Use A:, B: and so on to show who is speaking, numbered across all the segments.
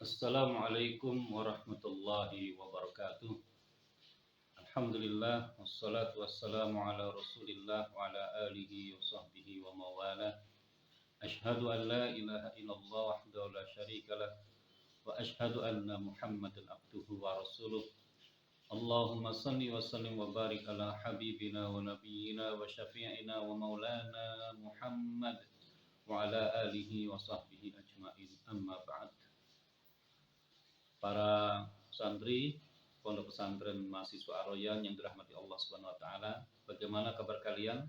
A: Assalamualaikum warahmatullahi wabarakatuh. Alhamdulillah wassalatu wassalamu ala Rasulillah wa ala alihi wa sahbihi wa mawala. Ashhadu an la ilaha illallah wahdahu la syarikalah wa ashhadu anna Muhammadan abduhu wa rasuluh. Allahumma salli wa sallim wa barik ala habibina wa nabiyyina wa syafi'ina wa maulana Muhammad wa ala alihi wa sahbihi ajma'in. Amma ba'd. Para santri Pondok Pesantren Mahasiswa Ar-Royan yang dirahmati Allah Subhanahu wa taala, bagaimana kabar kalian?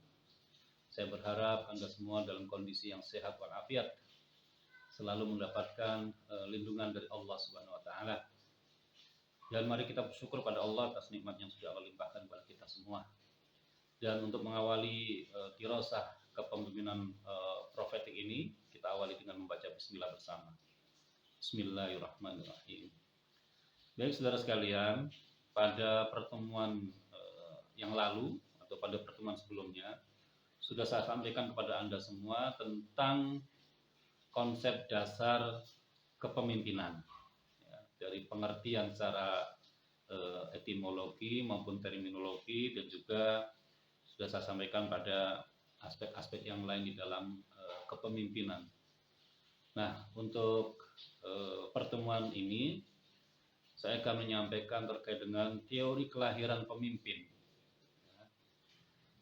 A: Saya berharap Anda semua dalam kondisi yang sehat walafiat, selalu mendapatkan lindungan dari Allah Subhanahu wa taala. Dan mari kita bersyukur pada Allah atas nikmat yang sudah Allah limpahkan kepada kita semua. Dan untuk mengawali dirasah kepemimpinan profetik ini, kita awali dengan membaca bismillah bersama. Bismillahirrahmanirrahim. Baik saudara sekalian, pada pertemuan yang lalu atau pada pertemuan sebelumnya sudah saya sampaikan kepada Anda semua tentang konsep dasar kepemimpinan, ya, dari pengertian secara etimologi maupun terminologi, dan juga sudah saya sampaikan pada aspek-aspek yang lain di dalam kepemimpinan. Nah, untuk pertemuan ini saya akan menyampaikan terkait dengan teori kelahiran pemimpin,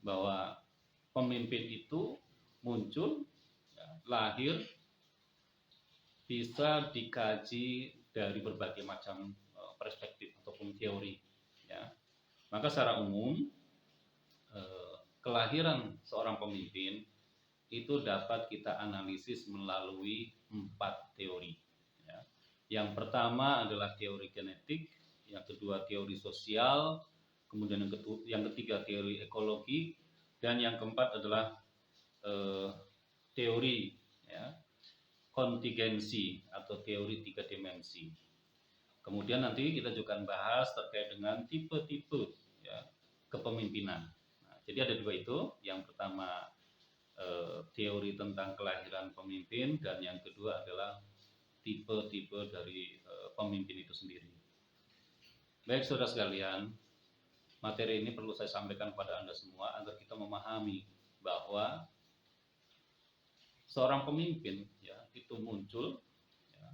A: bahwa pemimpin itu muncul, lahir, bisa dikaji dari berbagai macam perspektif ataupun teori, ya. Maka secara umum kelahiran seorang pemimpin itu dapat kita analisis melalui 4 teori. Yang pertama adalah teori genetik, yang kedua teori sosial, kemudian yang ketiga teori ekologi, dan yang keempat adalah teori, ya, kontingensi atau teori 3 dimensi. Kemudian nanti kita juga akan bahas terkait dengan tipe-tipe, ya, kepemimpinan. Nah, jadi ada 2 itu. Yang pertama teori tentang kelahiran pemimpin, dan yang kedua adalah tipe-tipe dari pemimpin itu sendiri. Baik saudara sekalian, materi ini perlu saya sampaikan kepada Anda semua agar kita memahami bahwa seorang pemimpin, ya, itu muncul, ya,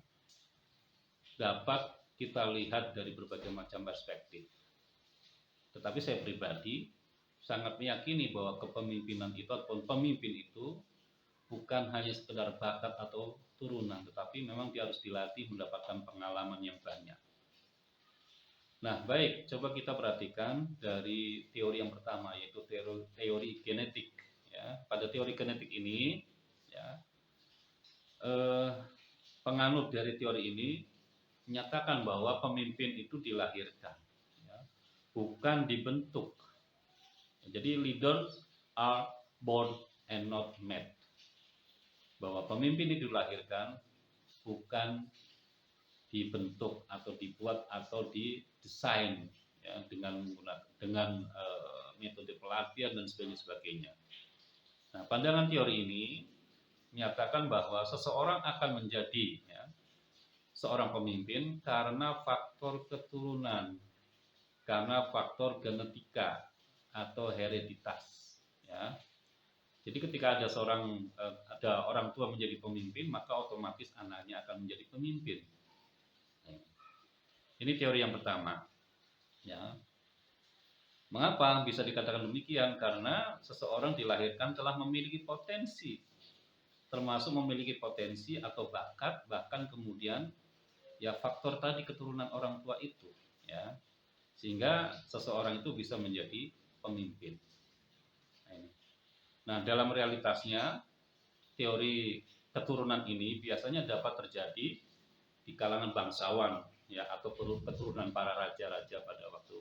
A: dapat kita lihat dari berbagai macam perspektif. Tetapi saya pribadi sangat meyakini bahwa kepemimpinan itu ataupun pemimpin itu bukan hanya sekedar bakat atau turunan, tetapi memang dia harus dilatih mendapatkan pengalaman yang banyak. Nah, baik, coba kita perhatikan dari teori yang pertama, yaitu teori genetik. Ya, pada teori genetik ini, ya, penganut dari teori ini menyatakan bahwa pemimpin itu dilahirkan, ya, bukan dibentuk. Jadi leaders are born and not made. Bahwa pemimpin itu dilahirkan, bukan dibentuk atau dibuat atau didesain, ya, dengan metode pelatihan dan sebagainya. Nah, pandangan teori ini menyatakan bahwa seseorang akan menjadi, ya, seorang pemimpin karena faktor keturunan, karena faktor genetika atau hereditas, ya. Jadi ketika ada orang tua menjadi pemimpin, maka otomatis anaknya akan menjadi pemimpin. Ini teori yang pertama. Ya. Mengapa bisa dikatakan demikian? Karena seseorang dilahirkan telah memiliki potensi, termasuk memiliki potensi atau bakat, bahkan kemudian, ya, faktor tadi keturunan orang tua itu, ya, sehingga seseorang itu bisa menjadi pemimpin. Nah, dalam realitasnya, teori keturunan ini biasanya dapat terjadi di kalangan bangsawan, ya, atau keturunan para raja-raja pada waktu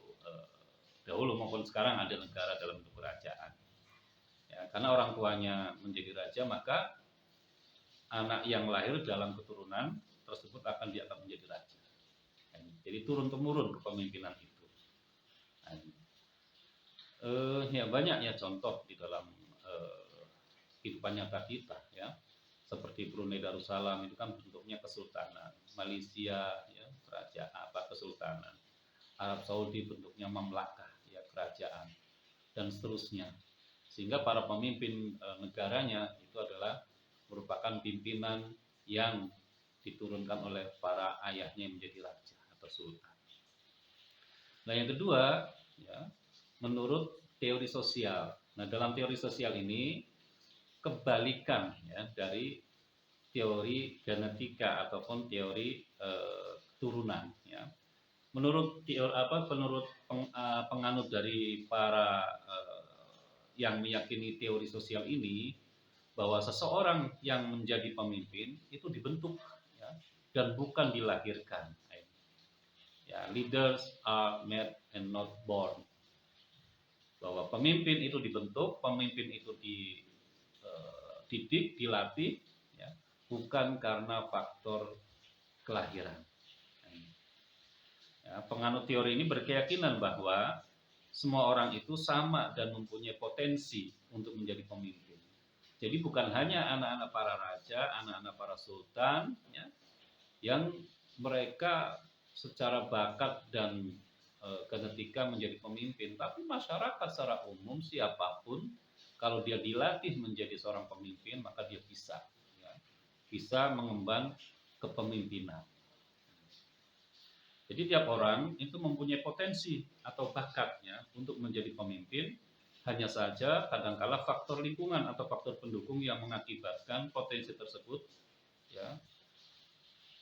A: dahulu maupun sekarang ada negara dalam bentuk kerajaan. Ya, karena orang tuanya menjadi raja, maka anak yang lahir dalam keturunan tersebut akan dianggap menjadi raja. Jadi turun-temurun kepemimpinan itu. Ya, banyak ya contoh di dalam kehidupan nyata kita, ya. seperti Brunei Darussalam itu kan bentuknya kesultanan, Malaysia ya kerajaan apa kesultanan, Arab Saudi bentuknya mamlakah ya kerajaan dan seterusnya. Sehingga para pemimpin negaranya itu adalah merupakan pimpinan yang diturunkan oleh para ayahnya yang menjadi raja atau sultan. Nah, yang kedua, ya, menurut teori sosial. Nah, dalam teori sosial ini kebalikan ya dari teori genetika ataupun teori turunan. Ya. Menurut teori penganut dari para yang meyakini teori sosial ini bahwa seseorang yang menjadi pemimpin itu dibentuk ya, dan bukan dilahirkan. Ya, leaders are made and not born. Bahwa pemimpin itu dibentuk, pemimpin itu dididik, dilatih, ya, bukan karena faktor kelahiran. Ya, penganut teori ini berkeyakinan bahwa semua orang itu sama dan mempunyai potensi untuk menjadi pemimpin. Jadi bukan hanya anak-anak para raja, anak-anak para sultan, ya, yang mereka secara bakat dan genetika menjadi pemimpin, tapi masyarakat secara umum siapapun kalau dia dilatih menjadi seorang pemimpin maka dia bisa, ya, bisa mengemban kepemimpinan. Jadi tiap orang itu mempunyai potensi atau bakatnya untuk menjadi pemimpin, hanya saja kadangkala faktor lingkungan atau faktor pendukung yang mengakibatkan potensi tersebut ya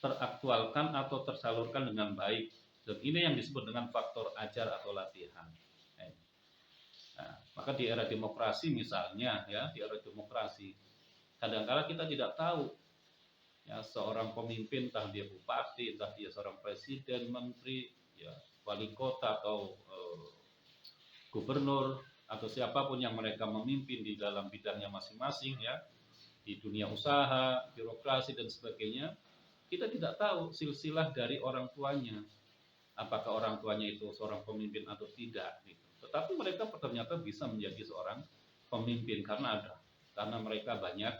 A: teraktualkan atau tersalurkan dengan baik. Dan ini yang disebut dengan faktor ajar atau latihan. Nah, maka di era demokrasi misalnya ya, di era demokrasi kadangkala kita tidak tahu ya seorang pemimpin, entah dia bupati, entah dia seorang presiden, menteri, ya, wali kota atau gubernur atau siapapun yang mereka memimpin di dalam bidangnya masing-masing ya, di dunia usaha, birokrasi dan sebagainya, kita tidak tahu silsilah dari orang tuanya, apakah orang tuanya itu seorang pemimpin atau tidak gitu. Tetapi mereka ternyata bisa menjadi seorang pemimpin karena mereka banyak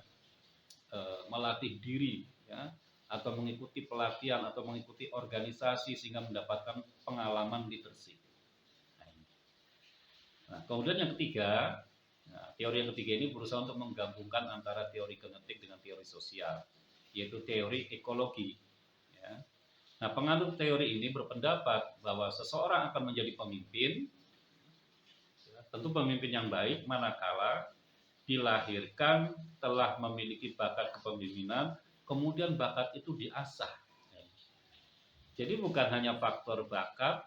A: melatih diri ya, atau mengikuti pelatihan atau mengikuti organisasi sehingga mendapatkan pengalaman leadership. Nah, kemudian yang ketiga, teori yang ketiga ini berusaha untuk menggabungkan antara teori genetik dengan teori sosial, yaitu teori ekologi. Ya. Nah, penganut teori ini berpendapat bahwa seseorang akan menjadi pemimpin, tentu pemimpin yang baik manakala dilahirkan telah memiliki bakat kepemimpinan, kemudian bakat itu diasah. Jadi bukan hanya faktor bakat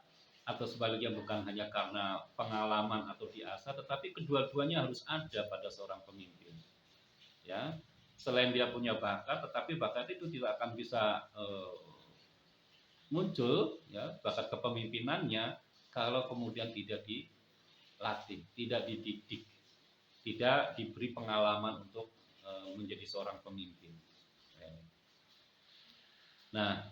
A: atau sebaliknya bukan hanya karena pengalaman atau diasah, tetapi kedua-duanya harus ada pada seorang pemimpin. Ya, selain dia punya bakat, tetapi bakat itu tidak akan bisa muncul, ya, bakat kepemimpinannya kalau kemudian tidak dilatih, tidak dididik, tidak diberi pengalaman untuk menjadi seorang pemimpin. Nah,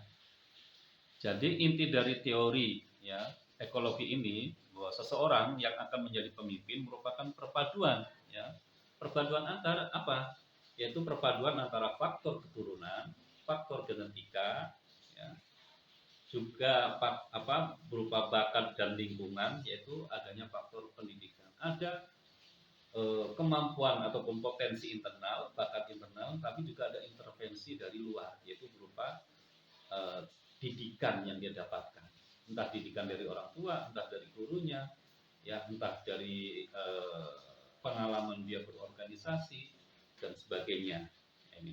A: jadi inti dari teori ya ekologi ini bahwa seseorang yang akan menjadi pemimpin merupakan perpaduan ya. Perpaduan antara apa? Yaitu perpaduan antara faktor keturunan, faktor genetika ya, juga berupa bakat dan lingkungan, yaitu adanya faktor pendidikan. Ada kemampuan ataupun potensi internal, bakat internal, tapi juga ada intervensi dari luar, yaitu berupa didikan yang dia dapatkan, entah didikan dari orang tua, entah dari gurunya, ya, entah dari pengalaman dia berorganisasi dan sebagainya. Ini.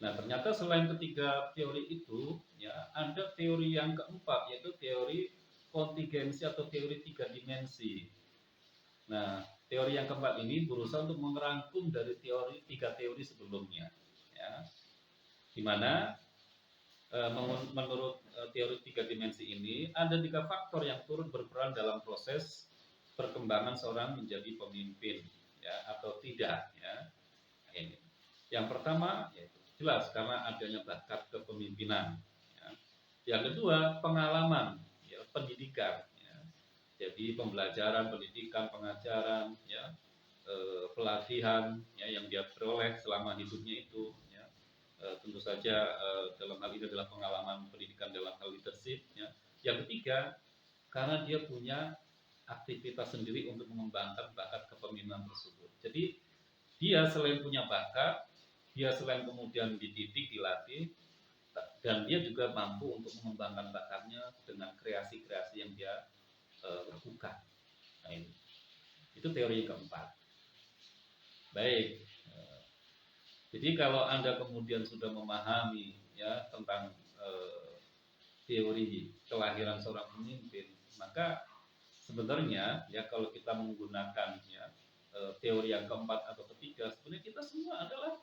A: Nah, ternyata selain ketiga teori itu, ya, ada teori yang keempat, yaitu teori kontingensi atau teori tiga dimensi. Nah, teori yang keempat ini berusaha untuk merangkum dari tiga teori sebelumnya, ya, di mana menurut teori tiga dimensi ini ada tiga faktor yang turut berperan dalam proses perkembangan seorang menjadi pemimpin ya atau tidak ya. Ini yang pertama yaitu jelas karena adanya bakat kepemimpinan ya. Yang kedua pengalaman ya, pendidikan ya. Jadi pembelajaran, pendidikan, pengajaran ya, pelatihan ya yang dia peroleh selama hidupnya itu ya. Tentu saja dalam hal ini adalah pengalaman pendidikan dalam hal leadership ya. Yang ketiga, karena dia punya aktivitas sendiri untuk mengembangkan bakat kepemimpinan tersebut. Jadi dia selain punya bakat, dia selain kemudian dididik, dilatih, dan dia juga mampu untuk mengembangkan bakatnya dengan kreasi-kreasi yang dia lakukan. Nah, ini. Itu teori yang keempat. Baik. Jadi kalau Anda kemudian sudah memahami ya tentang teori kelahiran seorang pemimpin, maka sebenarnya ya kalau kita menggunakan ya teori yang keempat atau ketiga, sebenarnya kita semua adalah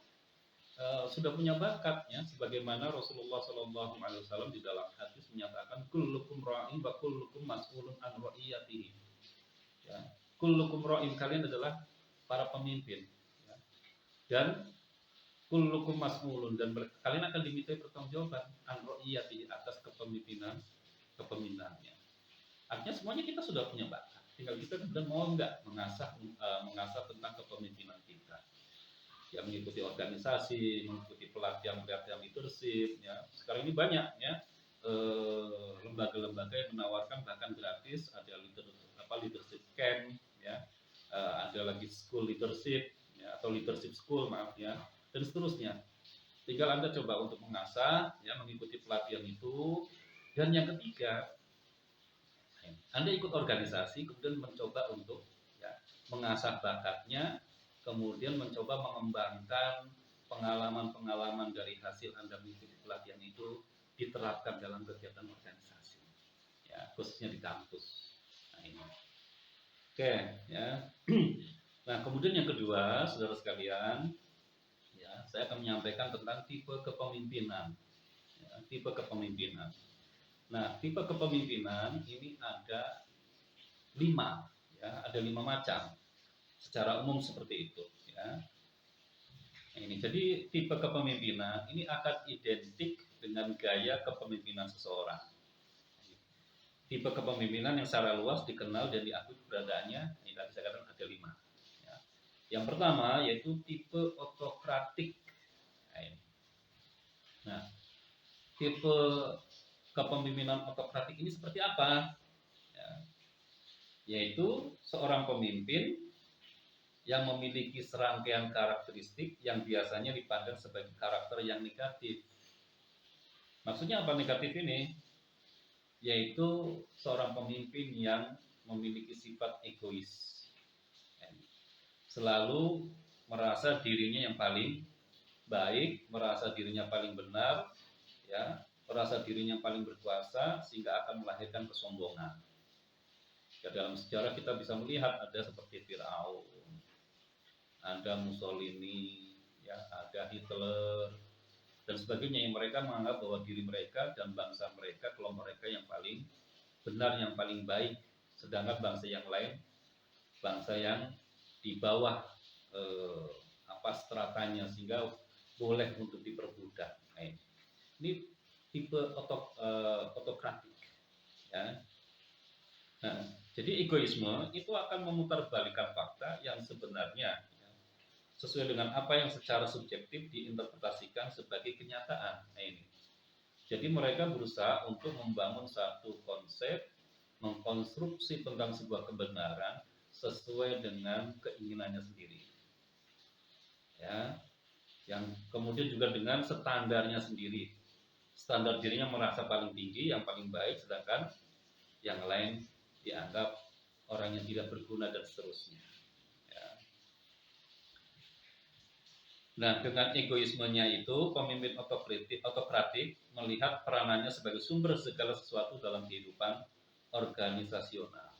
A: sudah punya bakat ya, sebagaimana Rasulullah Shallallahu Alaihi Wasallam di dalam hadis menyatakan kullukum ra'in wa kullukum mas'ulun an ra'iyatihi. Ya, kullukum ra'in, kalian adalah para pemimpin ya. Dan kullukum mas'ulun, dan kalian akan dimintai pertanggungjawaban an ra'iyatihi, atas kepemimpinannya. Artinya semuanya kita sudah punya bakat, tinggal kita kemudian mau enggak mengasah tentang kepemimpinan kita. Ya, mengikuti organisasi, mengikuti pelatihan leadership ya. Sekarang ini banyak ya lembaga-lembaga yang menawarkan bahkan gratis, ada leadership camp ya, ada lagi school leadership ya, atau leadership school maaf ya, dan seterusnya. Tinggal Anda coba untuk mengasah ya, mengikuti pelatihan itu. Dan yang ketiga, Anda ikut organisasi kemudian mencoba untuk ya, mengasah bakatnya, kemudian mencoba mengembangkan pengalaman-pengalaman dari hasil Anda mengikuti pelatihan itu diterapkan dalam kegiatan organisasi ya, khususnya di kampus. Nah, ini. Oke ya. Nah, kemudian yang kedua, saudara sekalian ya, saya akan menyampaikan tentang tipe kepemimpinan ya, tipe kepemimpinan. Nah, tipe kepemimpinan ini ada 5 ya, ada 5 macam secara umum seperti itu ya. Ini jadi tipe kepemimpinan ini akan identik dengan gaya kepemimpinan seseorang. Tipe kepemimpinan yang secara luas dikenal dan diakui keberadaannya, ini tadi saya katakan ada 5 ya. Yang pertama yaitu tipe otokratik. Nah, tipe kepemimpinan otokratik ini seperti apa ya? Yaitu seorang pemimpin yang memiliki serangkaian karakteristik yang biasanya dipandang sebagai karakter yang negatif. Maksudnya apa negatif ini? Yaitu seorang pemimpin yang memiliki sifat egois, selalu merasa dirinya yang paling baik, merasa dirinya paling benar, ya, merasa dirinya paling berkuasa, sehingga akan melahirkan kesombongan. Ya, dalam sejarah kita bisa melihat ada seperti Firaun, ada Mussolini, ya, ada Hitler, dan sebagainya, yang mereka menganggap bahwa diri mereka dan bangsa mereka, kelompok mereka yang paling benar, yang paling baik, sedangkan bangsa yang lain, bangsa yang di bawah stratanya, sehingga boleh untuk diperbudak. Nah, ini tipe otokratik. Ya. Nah, jadi egoisme itu akan memutarbalikkan fakta yang sebenarnya sesuai dengan apa yang secara subjektif diinterpretasikan sebagai kenyataan. Nah, ini. Jadi mereka berusaha untuk membangun satu konsep, mengkonstruksi tentang sebuah kebenaran sesuai dengan keinginannya sendiri. Ya, yang kemudian juga dengan standarnya sendiri. Standar dirinya merasa paling tinggi, yang paling baik, sedangkan yang lain dianggap orang yang tidak berguna dan seterusnya. Nah, dengan egoismenya itu, pemimpin otokratik melihat peranannya sebagai sumber segala sesuatu dalam kehidupan organisasional.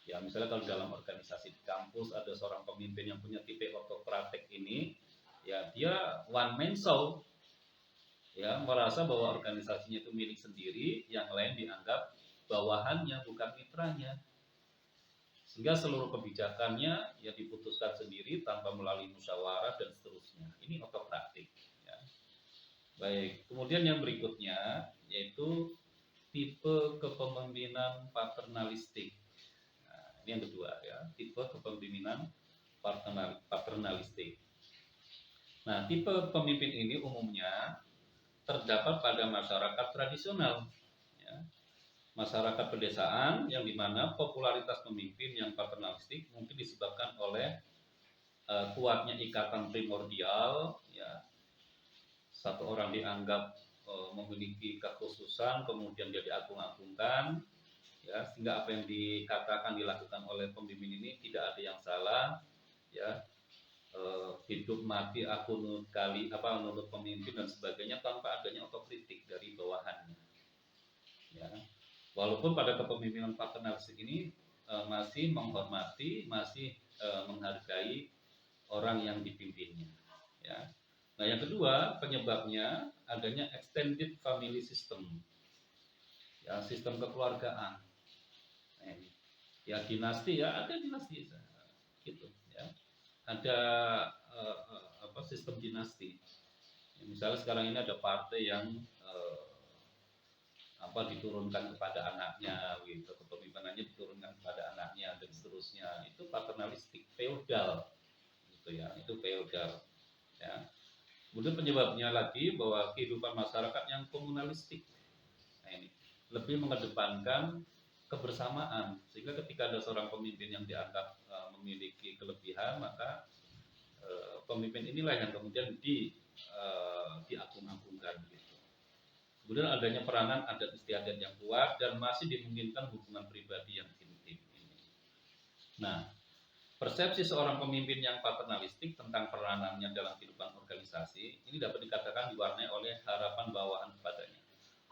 A: Ya, misalnya kalau dalam organisasi di kampus ada seorang pemimpin yang punya tipe otokratik ini, ya dia one man show, ya, merasa bahwa organisasinya itu milik sendiri, yang lain dianggap bawahannya, bukan mitranya. Sehingga seluruh kebijakannya ya diputuskan sendiri tanpa melalui musyawarah dan seterusnya. Ini otokratik. Ya. Baik, kemudian yang berikutnya yaitu tipe kepemimpinan paternalistik. Nah, ini yang kedua ya, tipe kepemimpinan paternalistik. Nah, tipe pemimpin ini umumnya terdapat pada masyarakat tradisional, ya. Masyarakat pedesaan yang dimana popularitas pemimpin yang paternalistik mungkin disebabkan oleh kuatnya ikatan primordial, ya. Satu orang dianggap memiliki kekhususan, kemudian dia diagung-agungkan, ya, sehingga apa yang dikatakan dilakukan oleh pemimpin ini tidak ada yang salah, ya. Hidup mati aku nurut pemimpin dan sebagainya tanpa adanya otokritik dari bawahannya, ya. Walaupun pada kepemimpinan paternalistik ini masih menghormati, masih menghargai orang yang dipimpinnya, ya. Nah, yang kedua penyebabnya adanya extended family system, ya, sistem kekeluargaan. Nah, ya dinasti, ya ada dinasti gitu, ya. Ada sistem dinasti. Ya, misalnya sekarang ini ada partai yang diturunkan kepada anaknya, gitu, kepemimpinannya diturunkan kepada anaknya dan seterusnya. Itu paternalistik, feodal, gitu ya. Itu feodal, ya. Kemudian penyebabnya lagi bahwa kehidupan masyarakat yang komunalistik, nah ini lebih mengedepankan kebersamaan, sehingga ketika ada seorang pemimpin yang dianggap memiliki kelebihan, maka pemimpin inilah yang kemudian diagung-agungkan, gitu. Kemudian adanya peranan adat istiadat yang kuat dan masih dimungkinkan hubungan pribadi yang intim. Nah, persepsi seorang pemimpin yang paternalistik tentang peranannya dalam kehidupan organisasi ini dapat dikatakan diwarnai oleh harapan bawahan kepadanya.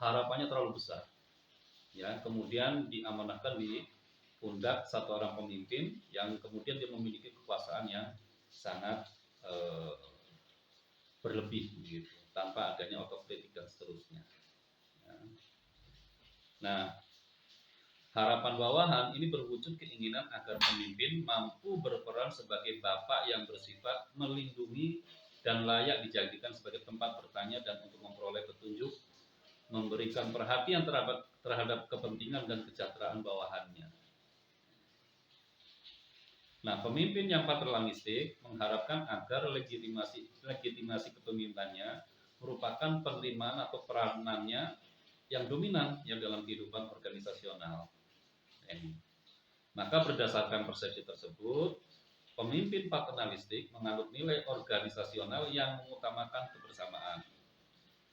A: Harapannya terlalu besar, ya. Kemudian diamanahkan di pundak satu orang pemimpin yang kemudian dia memiliki kekuasaan yang sangat berlebih, gitu, tanpa adanya otokritik dan seterusnya. Ya. Nah, harapan bawahan ini berwujud keinginan agar pemimpin mampu berperan sebagai bapak yang bersifat melindungi dan layak dijadikan sebagai tempat bertanya dan untuk memperoleh petunjuk, memberikan perhatian terhadap kepentingan dan kesejahteraan bawahannya. Nah, pemimpin yang paternalistik mengharapkan agar legitimasi kepemimpinannya merupakan penerimaan atau peranannya yang dominan yang dalam kehidupan organisasional. Maka berdasarkan persepsi tersebut, pemimpin paternalistik menganut nilai organisasional yang mengutamakan kebersamaan.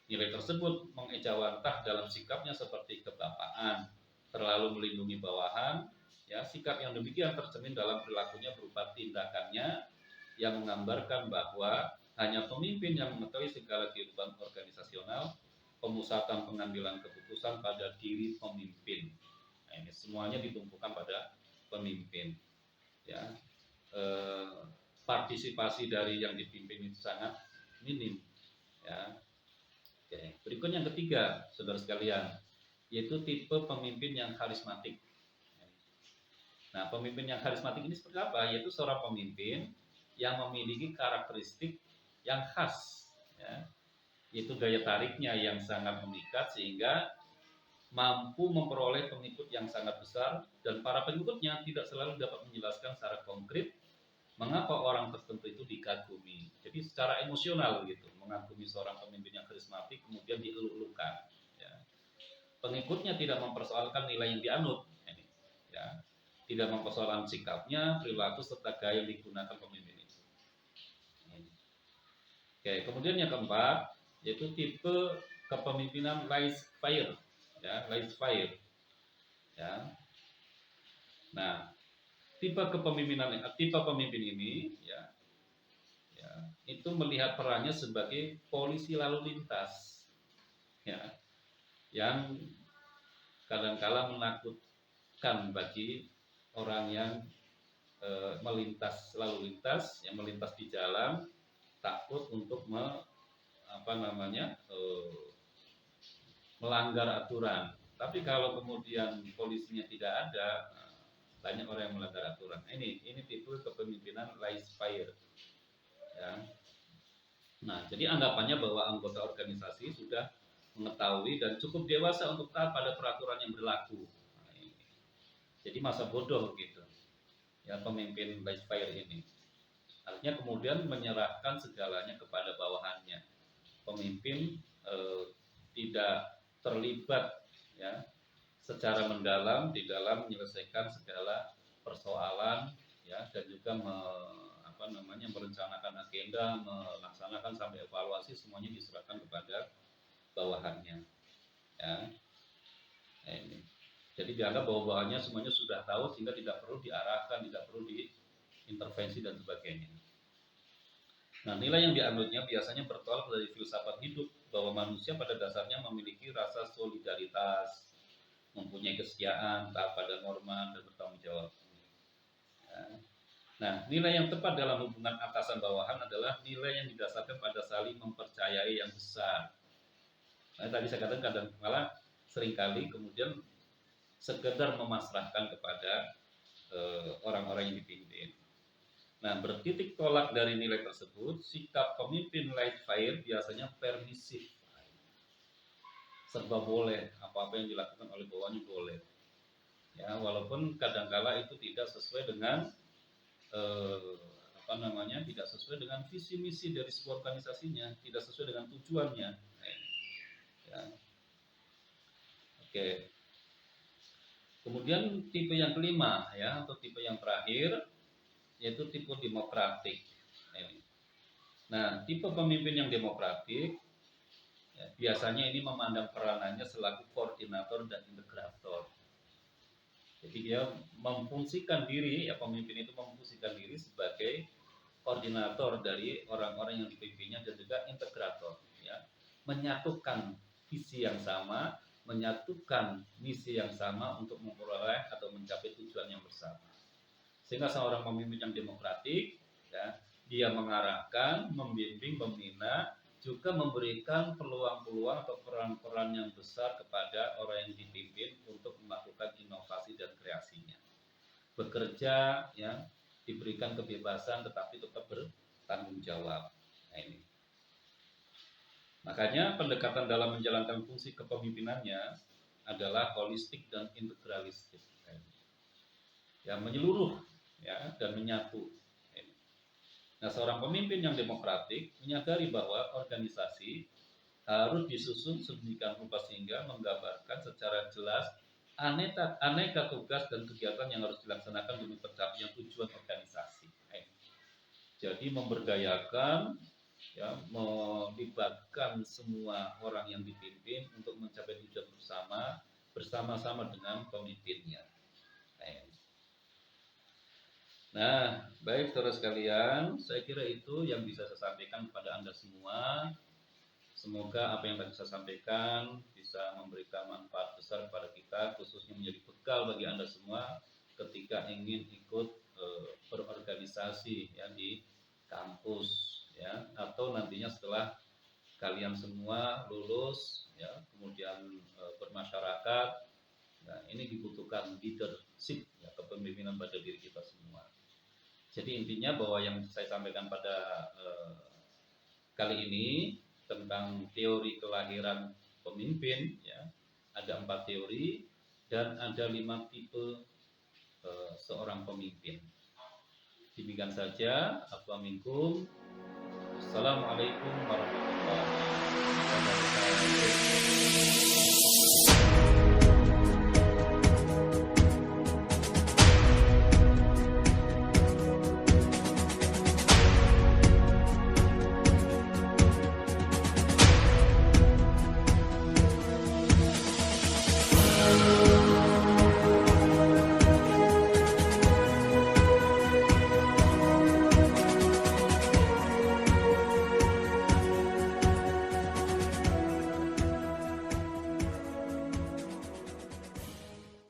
A: Nilai tersebut mengejawantah dalam sikapnya seperti kebapaan, terlalu melindungi bawahan, ya. Sikap yang demikian tercermin dalam perilakunya berupa tindakannya yang menggambarkan bahwa hanya pemimpin yang mengetahui segala kehidupan organisasional, pemusatan pengambilan keputusan pada diri pemimpin. Nah, ini semuanya ditumpukan pada pemimpin, ya. Partisipasi dari yang dipimpin itu sangat minim, ya. Oke. Berikut yang ketiga, saudara sekalian, yaitu tipe pemimpin yang karismatik. Nah, pemimpin yang karismatik ini seperti apa? Yaitu seorang pemimpin yang memiliki karakteristik yang khas, ya, yaitu daya tariknya yang sangat memikat sehingga mampu memperoleh pengikut yang sangat besar, dan para pengikutnya tidak selalu dapat menjelaskan secara konkret mengapa orang tertentu itu dikagumi. Jadi secara emosional, gitu, mengagumi seorang pemimpin yang karismatik kemudian dieluk-elukan, ya. Pengikutnya tidak mempersoalkan nilai yang dianut, ya. Tidak mempersoalkan sikapnya, perilaku serta gaya yang digunakan pemimpin itu. Oke, kemudian yang keempat yaitu tipe kepemimpinan laissez-faire, ya, laissez-faire, ya. Nah, tipe pemimpin ini, ya, itu melihat perannya sebagai polisi lalu lintas, ya, yang kadang-kala menakutkan bagi orang yang lalu lintas, yang melintas di jalan, takut untuk melanggar aturan. Tapi kalau kemudian polisinya tidak ada, banyak orang yang melanggar aturan. Ini tipe kepemimpinan laissez-faire, ya. Nah, jadi anggapannya bahwa anggota organisasi sudah mengetahui dan cukup dewasa untuk taat pada peraturan yang berlaku. Nah, ini. Jadi masa bodoh, gitu, ya, pemimpin laissez-faire ini. Artinya kemudian menyerahkan segalanya kepada bawahannya. Pemimpin tidak terlibat ya secara mendalam di dalam menyelesaikan segala persoalan ya, dan juga merencanakan agenda, melaksanakan sampai evaluasi, semuanya diserahkan kepada bawahannya ya. Nah, ini. Jadi dianggap bahwa bawahannya semuanya sudah tahu sehingga tidak perlu diarahkan, tidak perlu diintervensi dan sebagainya. Nah, nilai yang dianutnya biasanya bertolak dari filsafat hidup bahwa manusia pada dasarnya memiliki rasa solidaritas, mempunyai kesetiaan, taat pada norma, dan bertanggung jawab. Ya. Nah, nilai yang tepat dalam hubungan atasan bawahan adalah nilai yang didasarkan pada saling mempercayai yang besar. Nah, tadi saya katakan kadang malah seringkali kemudian sekedar memasrahkan kepada orang-orang yang dipimpin. Nah, bertitik tolak dari nilai tersebut, sikap pemimpin light fire biasanya permisif. Serba boleh, apa-apa yang dilakukan oleh bawahannya boleh. Ya, walaupun kadangkala itu tidak sesuai dengan tidak sesuai dengan visi misi dari sebuah organisasinya, tidak sesuai dengan tujuannya. Ya. Oke. Kemudian tipe yang kelima ya, atau tipe yang terakhir, yaitu tipe demokratik. Nah, tipe pemimpin yang demokratik ya, biasanya ini memandang peranannya selaku koordinator dan integrator. Jadi dia memfungsikan diri, ya pemimpin itu memfungsikan diri sebagai koordinator dari orang-orang yang dipimpinnya dan juga integrator, ya, menyatukan visi yang sama, menyatukan misi yang sama untuk memperoleh atau mencapai tujuan yang bersama. Sehingga seorang pemimpin yang demokratik, ya, dia mengarahkan, membimbing, membina, juga memberikan peluang-peluang atau peran-peran yang besar kepada orang yang dipimpin untuk melakukan inovasi dan kreasinya. Bekerja, ya, diberikan kebebasan tetapi tetap bertanggung jawab. Nah, ini. Makanya pendekatan dalam menjalankan fungsi kepemimpinannya adalah holistik dan integralistik. Ya, menyeluruh ya, dan menyatu. Nah, seorang pemimpin yang demokratik menyadari bahwa organisasi harus disusun sedemikian rupa sehingga menggambarkan secara jelas aneka tugas dan kegiatan yang harus dilaksanakan demi tercapainya tujuan organisasi. Jadi memberdayakan, ya, melibatkan semua orang yang dipimpin untuk mencapai tujuan bersama-sama dengan pemimpinnya. Nah, baik saudara sekalian, saya kira itu yang bisa saya sampaikan kepada Anda semua. Semoga apa yang tadi saya sampaikan bisa memberikan manfaat besar kepada kita, khususnya menjadi bekal bagi Anda semua ketika ingin ikut berorganisasi ya di kampus ya, atau nantinya setelah kalian semua lulus ya, kemudian bermasyarakat. Nah, ini dibutuhkan leadership ya, kepemimpinan pada diri kita semua. Jadi intinya bahwa yang saya sampaikan pada kali ini tentang teori kelahiran pemimpin ya, ada 4 teori dan ada 5 tipe seorang pemimpin. Demikian saja. Assalamualaikum warahmatullahi wabarakatuh.